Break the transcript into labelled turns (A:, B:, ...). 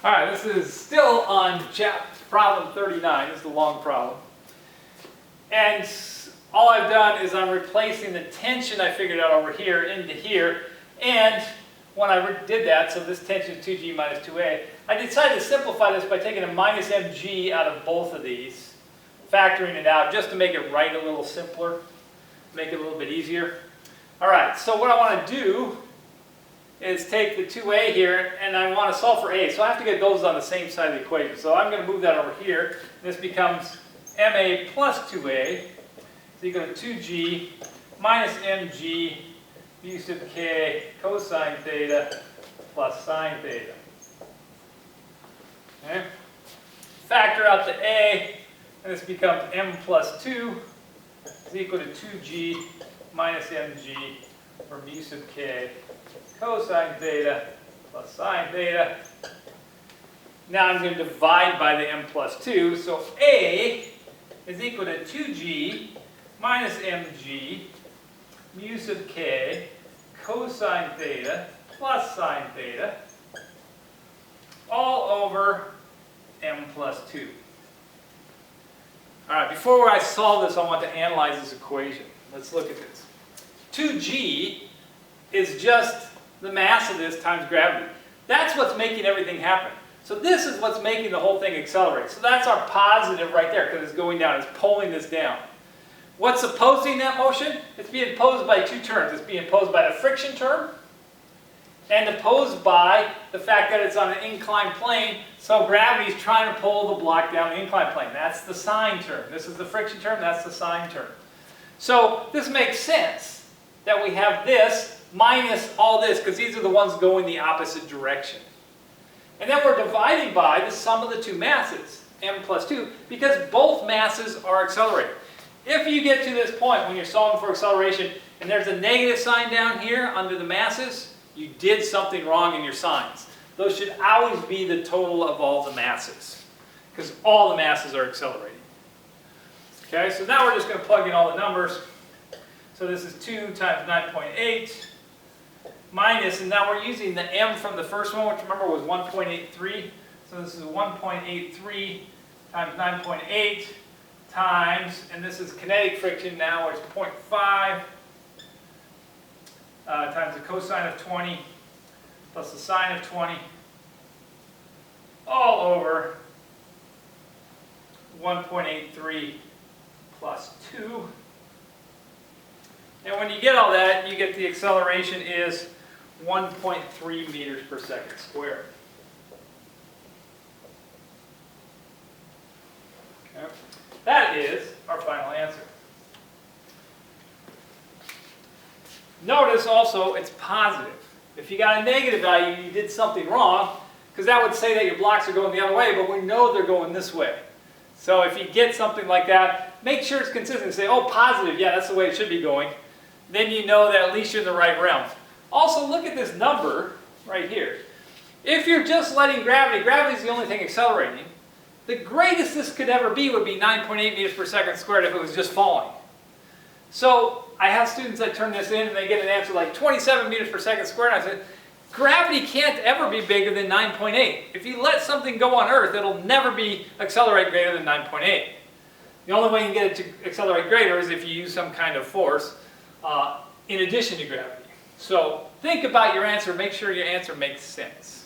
A: All right, this is still on problem 39. This is the long problem. And all I've done is I'm replacing the tension I figured out over here into here. And when I did that, so this tension is 2g minus 2a, I decided to simplify this by taking a minus mg out of both of these, factoring it out just to make it write a little simpler, make it a little bit easier. All right, so what I want to do is take the 2a here, and I want to solve for a. So I have to get those on the same side of the equation. So I'm going to move that over here. This becomes ma plus 2a is equal to 2g minus mg mu sub k cosine theta plus sine theta. Okay. Factor out the a, and this becomes m plus 2 is equal to 2g minus mg for mu sub k cosine theta plus sine theta. Now I'm going to divide by the m plus 2. So a is equal to 2g minus mg mu sub k cosine theta plus sine theta all over m plus 2. All right, before I solve this, I want to analyze this equation. Let's look at this. 2g is just the mass of this times gravity. That's what's making everything happen. So this is what's making the whole thing accelerate. So that's our positive right there because it's going down. It's pulling this down. What's opposing that motion? It's being opposed by two terms. It's being opposed by the friction term and opposed by the fact that it's on an inclined plane. So gravity is trying to pull the block down the inclined plane. That's the sine term. This is the friction term. That's the sine term. So this makes sense that we have this minus all this, because these are the ones going the opposite direction. And then we're dividing by the sum of the two masses, m plus 2, because both masses are accelerating. If you get to this point when you're solving for acceleration and there's a negative sign down here under the masses, you did something wrong in your signs. Those should always be the total of all the masses, because all the masses are accelerating. Okay, so now we're just going to plug in all the numbers. So this is 2 times 9.8. minus, and now we're using the m from the first one, which remember was 1.83. So this is 1.83 times 9.8 times, and this is kinetic friction now, which is 0.5 times the cosine of 20 plus the sine of 20 all over 1.83 plus 2. And when you get all that, you get the acceleration is 1.3 meters per second squared. Okay. That is our final answer. Notice also it's positive. If you got a negative value, you did something wrong, because that would say that your blocks are going the other way, but we know they're going this way. So if you get something like that, make sure it's consistent. Say, oh, positive, yeah, that's the way it should be going. Then you know that at least you're in the right realm. Also, look at this number right here. If you're just letting gravity, gravity is the only thing accelerating, the greatest this could ever be would be 9.8 meters per second squared if it was just falling. So I have students that turn this in and they get an answer like 27 meters per second squared. And I said, gravity can't ever be bigger than 9.8. If you let something go on Earth, it'll never be accelerate greater than 9.8. The only way you can get it to accelerate greater is if you use some kind of force in addition to gravity. So think about your answer. Make sure your answer makes sense.